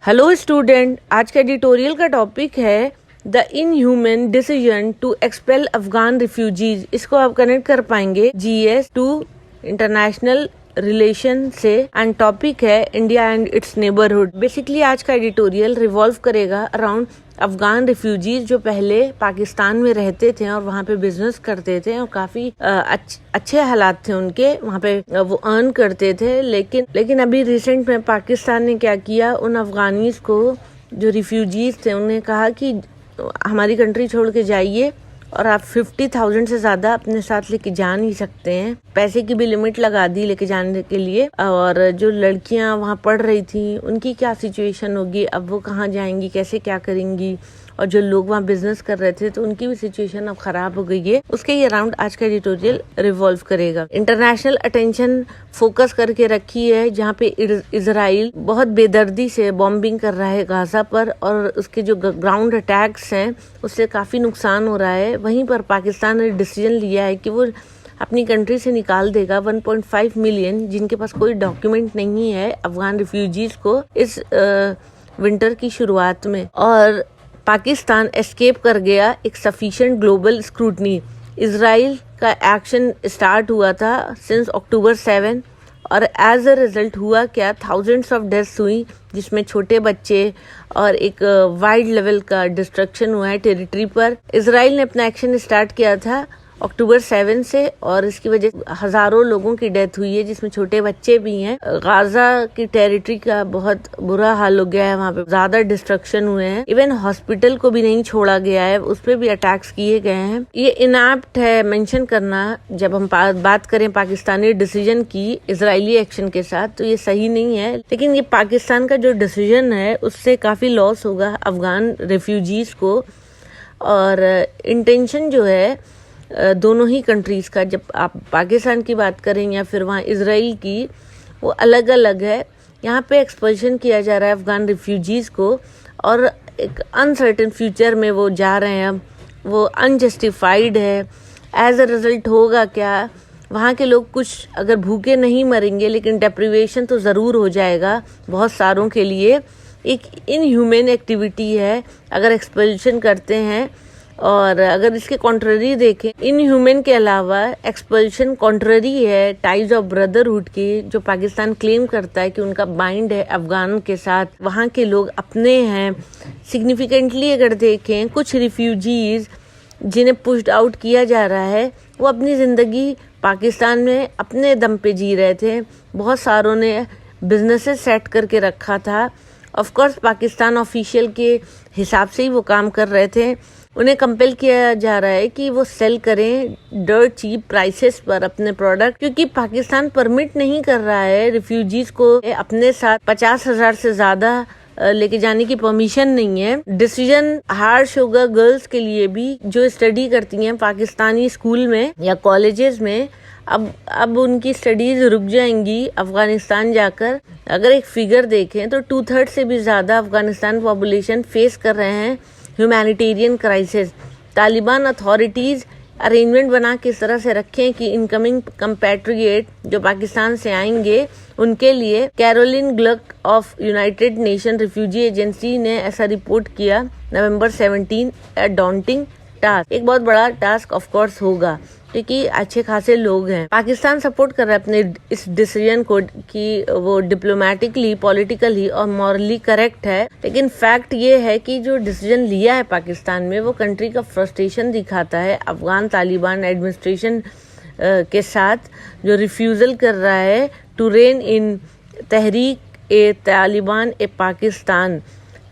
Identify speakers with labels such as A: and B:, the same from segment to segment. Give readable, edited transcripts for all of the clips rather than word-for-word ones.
A: Hello student, आज का editorial का टॉपिक है the inhuman decision to expel Afghan refugees. इसको आप कनेक्ट कर पाएंगे जीएस टू इंटरनेशनल रिलेशन से, एंड टॉपिक है India and its neighbourhood. Basically आज का एडिटोरियल रिवॉल्व करेगा अराउंड अफगान रिफ्यूजीज जो पहले पाकिस्तान में रहते थे और वहाँ पे बिजनेस करते थे और काफी अच्छे हालात थे उनके, वहाँ पे वो अर्न करते थे। लेकिन अभी रिसेंट में पाकिस्तान ने क्या किया, उन अफगानीज को जो रिफ्यूजीज थे उन्हें कहा कि हमारी कंट्री छोड़ के जाइए और आप 50,000 से ज्यादा अपने साथ लेके जा नहीं सकते हैं। पैसे की भी लिमिट लगा दी लेके जाने के लिए। और जो लड़कियां वहाँ पढ़ रही थी उनकी क्या सिचुएशन होगी, अब वो कहाँ जाएंगी, कैसे क्या करेंगी, और जो लोग वहाँ बिजनेस कर रहे थे तो उनकी भी सिचुएशन अब खराब हो गई है। उसके ही अराउंड आज का एडिटोरियल रिवॉल्व करेगा। इंटरनेशनल अटेंशन फोकस करके रखी है जहाँ पे इजराइल बहुत बेदर्दी से बॉम्बिंग कर रहा है गाजा पर, और उसके जो ग्राउंड अटैक्स हैं उससे काफी नुकसान हो रहा है। वहीं पर पाकिस्तान ने डिसीजन लिया है कि वो अपनी कंट्री से निकाल देगा 1.5 मिलियन जिनके पास कोई डॉक्यूमेंट नहीं है अफगान रिफ्यूजीज को इस विंटर की शुरुआत में। और पाकिस्तान एस्केप कर गया एक सफिशिएंट ग्लोबल स्क्रूटनी। इजराइल का एक्शन स्टार्ट हुआ था सिंस अक्टूबर 7 और एज अ रिजल्ट हुआ क्या, थाउजेंड्स ऑफ डेथ्स हुई जिसमें छोटे बच्चे और एक वाइड लेवल का डिस्ट्रक्शन हुआ है टेरिटरी पर। इजराइल ने अपना एक्शन स्टार्ट किया था अक्टूबर 7 से और इसकी वजह से हजारों लोगों की डेथ हुई है जिसमें छोटे बच्चे भी हैं। गाजा की टेरिटरी का बहुत बुरा हाल हो गया है, वहाँ पे ज्यादा डिस्ट्रक्शन हुए हैं। इवन हॉस्पिटल को भी नहीं छोड़ा गया है, उस पर भी अटैक्स किए गए हैं। ये इनएप्ट है मेंशन करना जब हम बात करें पाकिस्तानी डिसीजन की इजरायली एक्शन के साथ, तो ये सही नहीं है। लेकिन ये पाकिस्तान का जो डिसीजन है उससे काफी लॉस होगा अफगान रिफ्यूजीज को। और इंटेंशन जो है दोनों ही कंट्रीज का, जब आप पाकिस्तान की बात करें या फिर वहाँ इजराइल की, वो अलग अलग है। यहाँ पे एक्सपल्शन किया जा रहा है अफगान रिफ्यूजीज को और एक अनसर्टेन फ्यूचर में वो जा रहे हैं, अब वो अनजस्टिफाइड है। एज अ रिजल्ट होगा क्या, वहाँ के लोग कुछ अगर भूखे नहीं मरेंगे लेकिन डेप्रिवेशन तो ज़रूर हो जाएगा बहुत सारों के लिए। एक इनह्यूमन एक्टिविटी है अगर एक्सपल्शन करते हैं। और अगर इसके कॉन्ट्ररी देखें, इनह्यूमन के अलावा एक्सपल्शन कॉन्ट्ररी है टाइज ऑफ ब्रदरहुड की, जो पाकिस्तान क्लेम करता है कि उनका बाइंड है अफगान के साथ, वहाँ के लोग अपने हैं। सिग्निफिकेंटली अगर देखें, कुछ रिफ्यूजीज जिन्हें पुश्ड आउट किया जा रहा है वो अपनी ज़िंदगी पाकिस्तान में अपने दम पे जी रहे थे। बहुत सारों ने बिजनेसेस सेट करके रखा था। ऑफ कोर्स पाकिस्तान ऑफिशियल के हिसाब से ही वो काम कर रहे थे। उन्हें कंपेल किया जा रहा है कि वो सेल करें डर्ट चीप प्राइसेस पर अपने प्रोडक्ट, क्योंकि पाकिस्तान परमिट नहीं कर रहा है रिफ्यूजीज को अपने साथ 50,000 से ज्यादा लेके जाने की परमिशन नहीं है। डिसीजन हार्श होगा गर्ल्स के लिए भी जो स्टडी करती हैं पाकिस्तानी स्कूल में या कॉलेजेस में। अब उनकी स्टडीज रुक जाएंगी अफगानिस्तान जाकर। अगर एक फिगर देखें तो 2/3 से भी ज्यादा अफगानिस्तान पॉपुलेशन फेस कर रहे हैं humanitarian crisis. Taliban authorities arrangement बना के इस तरह से रखें कि इनकमिंग कंपैट्रिएट जो पाकिस्तान से आएंगे उनके लिए। Caroline Gluck of United Nation refugee agency ने ऐसा रिपोर्ट किया नवंबर 17। डॉन्टिंग टास्क, एक बहुत बड़ा टास्क ऑफ कोर्स होगा क्योंकि अच्छे खासे लोग हैं। पाकिस्तान सपोर्ट कर रहा है अपने इस डिसीजन को कि वो डिप्लोमेटिकली, पॉलिटिकली और मॉरली करेक्ट है। लेकिन फैक्ट ये है कि जो डिसीजन लिया है पाकिस्तान में वो कंट्री का फ्रस्ट्रेशन दिखाता है अफगान तालिबान एडमिनिस्ट्रेशन के साथ, जो रिफ्यूजल कर रहा है to rein in Tehrik e Taliban e Pakistan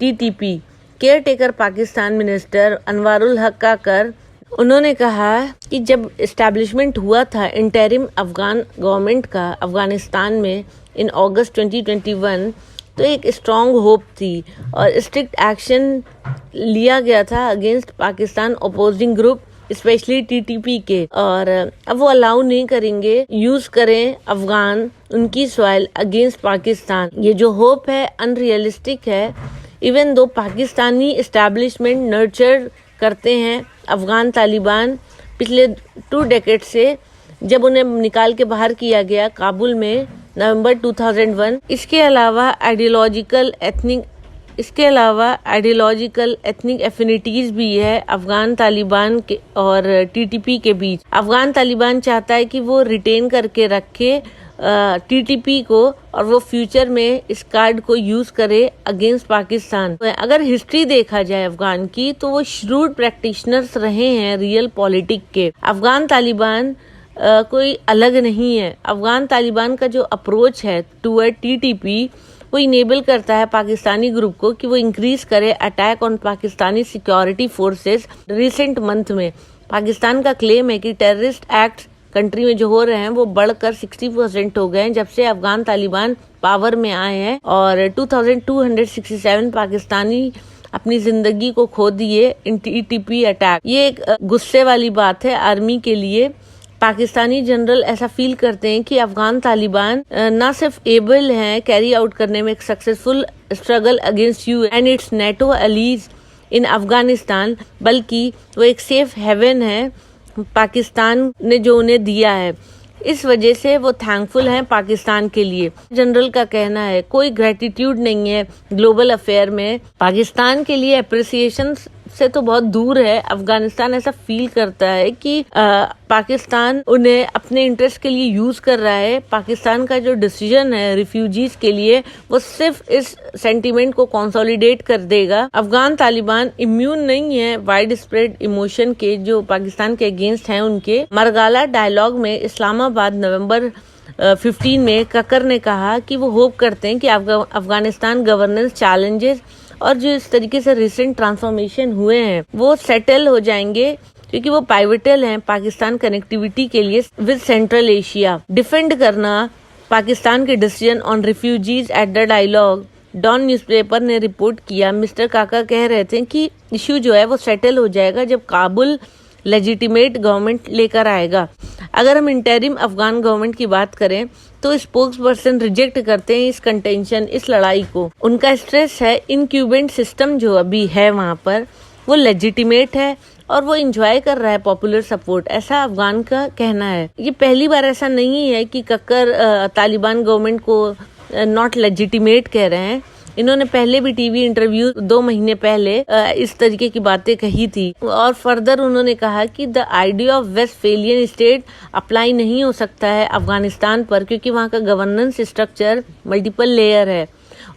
A: TTP। Caretaker Pakistan minister Anwarul Haq Kakar, उन्होंने कहा कि जब एस्टैब्लिशमेंट हुआ था इंटरिम अफगान गवर्नमेंट का अफगानिस्तान में इन अगस्त 2021, तो एक स्ट्रॉन्ग होप थी और स्ट्रिक्ट एक्शन लिया गया था against Pakistan opposing group specially TTP के। और अब वो अलाउ नहीं करेंगे यूज करें अफगान उनकी सॉइल अगेंस्ट पाकिस्तान। ये जो होप है अनरियलिस्टिक है। Even though Pakistani establishment nurture करते हैं अफगान तालिबान पिछले 2 डेकेड से, जब उन्हें निकाल के बाहर किया गया काबुल में नवंबर 2001। इसके अलावा आइडियोलॉजिकल एथनिक इसके अलावा आइडियोलॉजिकल एथनिक एफिनिटीज भी है अफगान तालिबान के और टीटीपी के बीच। अफगान तालिबान चाहता है कि वो रिटेन करके रखे टीटीपी को और वो फ्यूचर में इस कार्ड को यूज करे अगेंस्ट पाकिस्तान। अगर हिस्ट्री देखा जाए अफगान की, तो वो श्रूड प्रैक्टिशनर्स रहे हैं रियल पॉलिटिक के। अफगान तालिबान कोई अलग नहीं है। अफगान तालिबान का जो अप्रोच है टूवर्ड टीटीपी, वो इनेबल करता है पाकिस्तानी ग्रुप को कि वो इंक्रीज करे attack on Pakistani security forces. Recent month में पाकिस्तान का क्लेम है कि टेररिस्ट एक्ट कंट्री में जो हो रहे हैं वो बढ़कर 60% हो गए हैं जब से अफगान तालिबान पावर में आए हैं, और 2267 पाकिस्तानी अपनी जिंदगी को खो दिए इन टीटीपी अटैक। ये एक गुस्से वाली बात है आर्मी के लिए। पाकिस्तानी जनरल ऐसा फील करते हैं कि अफगान तालिबान ना सिर्फ एबल हैं कैरी आउट करने में एक successful struggle against you and its NATO allies in Afghanistan, बल्कि वो एक सेफ हेवन है पाकिस्तान ने जो उन्हें दिया है। इस वजह से वो थैंकफुल हैं पाकिस्तान के लिए। जनरल का कहना है कोई ग्रेटिट्यूड नहीं है ग्लोबल अफेयर में। पाकिस्तान के लिए अप्रिसिएशन से तो बहुत दूर है। अफगानिस्तान ऐसा फील करता है कि पाकिस्तान उन्हें अपने इंटरेस्ट के लिए यूज कर रहा है। पाकिस्तान का जो डिसीजन है रिफ्यूजीज के लिए, वो सिर्फ इस सेंटीमेंट को कंसोलिडेट कर देगा। अफगान तालिबान इम्यून नहीं है वाइड स्प्रेड इमोशन के जो पाकिस्तान के अगेंस्ट हैं उनके। मरगाला डायलॉग में इस्लामाबाद नवंबर 15 में ककर ने कहा कि वो होप करते हैं कि अफगानिस्तान गवर्नेंस चैलेंजेस और जो इस तरीके से रिसेंट ट्रांसफॉर्मेशन हुए हैं वो सेटल हो जाएंगे, क्योंकि वो पाइवटल हैं पाकिस्तान कनेक्टिविटी के लिए विद सेंट्रल एशिया। डिफेंड करना पाकिस्तान के decision on refugees at the dialogue, Dawn newspaper ने रिपोर्ट किया। मिस्टर काका कह रहे थे कि इश्यू जो है वो सेटल हो जाएगा जब काबुल लेजिटिमेट गवर्नमेंट लेकर आएगा। अगर हम इंटरिम अफगान गवर्नमेंट की बात करें तो स्पोक्स पर्सन रिजेक्ट करते हैं इस कंटेंशन, इस लड़ाई को। उनका स्ट्रेस है इनक्यूबेंट सिस्टम जो अभी है वहां पर वो लेजिटिमेट है और वो इंजॉय कर रहा है पॉपुलर सपोर्ट, ऐसा अफगान का कहना है। ये पहली बार ऐसा नहीं है कि कक्कर तालिबान गवर्नमेंट को नॉट लेजिटिमेट कह रहे हैं। इन्होंने पहले भी टीवी इंटरव्यू 2 महीने पहले इस तरीके की बातें कही थी, और फर्दर उन्होंने कहा कि the idea of Westphalian state apply नहीं हो सकता है अफगानिस्तान पर, क्योंकि वहाँ का गवर्नेंस स्ट्रक्चर मल्टीपल लेयर है।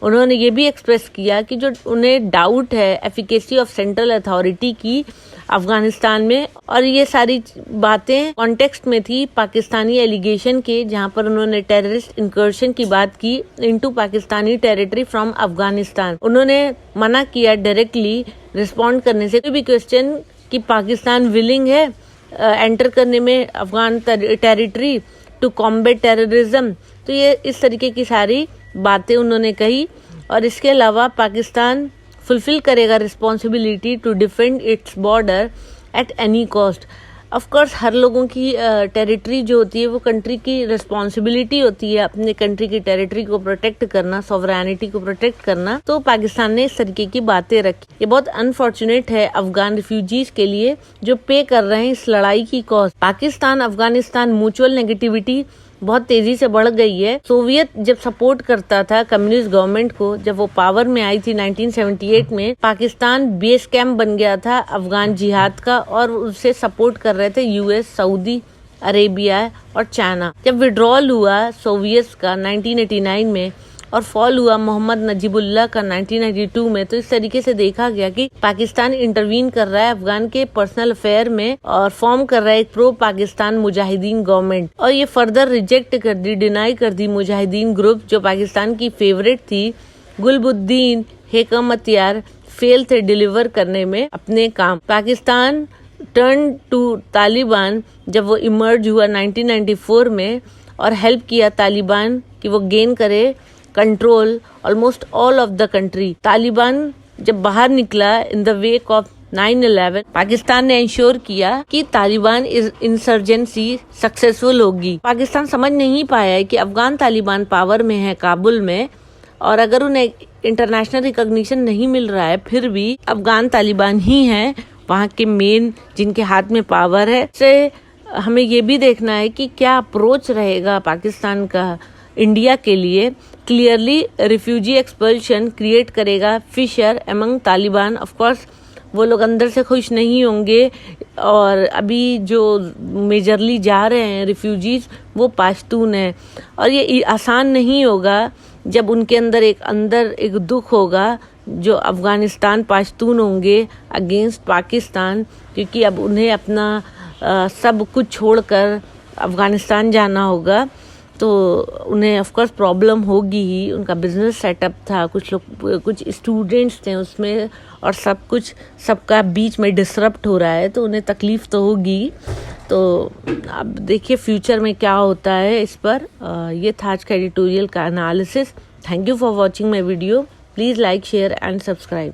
A: उन्होंने ये भी एक्सप्रेस किया कि जो उन्हें डाउट है एफिकेसी ऑफ सेंट्रल अथॉरिटी की अफगानिस्तान में, और ये सारी बातें कॉन्टेक्स्ट में थी पाकिस्तानी एलिगेशन के, जहां पर उन्होंने टेररिस्ट इंकर्शन की बात की into Pakistani territory from Afghanistan. उन्होंने मना किया डायरेक्टली रिस्पॉन्ड करने से कोई भी क्वेश्चन कि पाकिस्तान विलिंग है एंटर करने में Afghan territory to combat terrorism. तो ये इस तरीके की सारी बातें उन्होंने कही। और इसके अलावा पाकिस्तान फुलफिल करेगा responsibility to defend its border at any cost. Of course हर लोगों की टेरिटरी जो होती है वो कंट्री की रिस्पॉन्सिबिलिटी होती है अपने कंट्री की टेरिटरी को प्रोटेक्ट करना, सॉवरेनिटी को प्रोटेक्ट करना। तो पाकिस्तान ने इस तरीके की बातें रखी। ये बहुत अनफॉर्चुनेट है अफगान रिफ्यूजीज के लिए जो पे कर रहे हैं इस लड़ाई की cost. Pakistan Afghanistan mutual negativity बहुत तेजी से बढ़ गई है। सोवियत जब सपोर्ट करता था कम्युनिस्ट गवर्नमेंट को, जब वो पावर में आई थी 1978 में, पाकिस्तान बेस कैंप बन गया था अफगान जिहाद का, और उससे सपोर्ट कर रहे थे यूएस, सऊदी अरेबिया और चाइना। जब विड्रॉल हुआ सोवियत का 1989 में और फॉल हुआ मोहम्मद नजीबुल्लाह का 1992 में, तो इस तरीके से देखा गया कि पाकिस्तान इंटरवीन कर रहा है अफगान के पर्सनल अफेयर में और फॉर्म कर रहा है एक प्रो पाकिस्तान मुजाहिदीन गवर्नमेंट। और ये फर्दर रिजेक्ट कर दी, डिनाई कर दी मुजाहिदीन ग्रुप जो पाकिस्तान की फेवरेट थी। गुलबुद्दीन हेकमतयार फेल थे डिलीवर करने में अपने काम। पाकिस्तान टर्न टू तालिबान जब वो इमर्ज हुआ 1994 में और हेल्प किया तालिबान कि वो गेन करे control almost all of the country. Taliban जब बाहर निकला in the wake of 9/11, Pakistan ने इंश्योर किया कि तालिबान इंसर्जेंसी सक्सेसफुल होगी। पाकिस्तान समझ नहीं पाया है कि अफगान तालिबान पावर में है काबुल में, और अगर उन्हें इंटरनेशनल रिकॉग्निशन नहीं मिल रहा है फिर भी अफगान तालिबान ही हैं वहाँ के मेन जिनके हाथ में पावर है। से हमें ये भी देखना है कि क्या अप्रोच रहेगा पाकिस्तान का इंडिया के लिए क्लियरली रिफ्यूजी एक्सपल्शन क्रिएट करेगा fissure among Taliban. Of course वो लोग अंदर से खुश नहीं होंगे और अभी जो मेजरली जा रहे हैं रिफ्यूजीज वो पाश्तून हैं और ये आसान नहीं होगा जब उनके अंदर एक दुख होगा जो अफ़गानिस्तान पाश्तून होंगे अगेंस्ट पाकिस्तान, क्योंकि अब उन्हें अपना सब कुछ छोड़कर अफ़गानिस्तान जाना होगा तो उन्हें ऑफ कोर्स प्रॉब्लम होगी ही। उनका बिजनेस सेटअप था, कुछ स्टूडेंट्स थे उसमें और सबका बीच में डिसरप्ट हो रहा है तो उन्हें तकलीफ़ तो होगी। तो अब देखिए फ्यूचर में क्या होता है इस पर। ये था आज का एडिटोरियल का analysis. Thank you for watching my video. Please like share and subscribe.